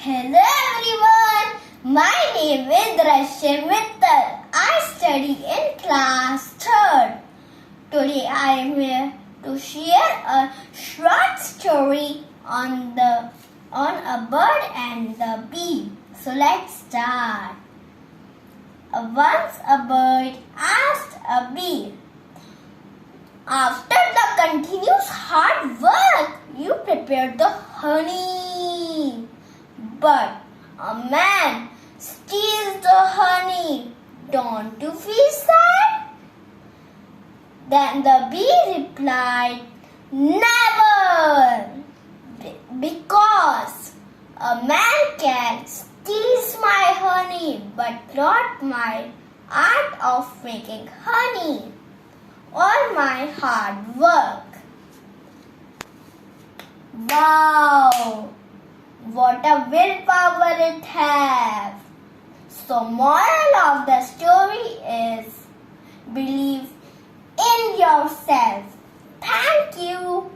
Hello everyone, my name is Rashyan Mittal. I study in class 3rd. Today I am here to share a short story on a bird and the bee. So let's start. Once a bird asked a bee, "After the continuous hard work, you prepared the honey. But a man steals the honey. Don't you feel sad?" Then the bee replied, "Never! Because a man can steal my honey, but not my art of making honey or my hard work." Wow! What a willpower it has! So moral of the story is believe in yourself. Thank you.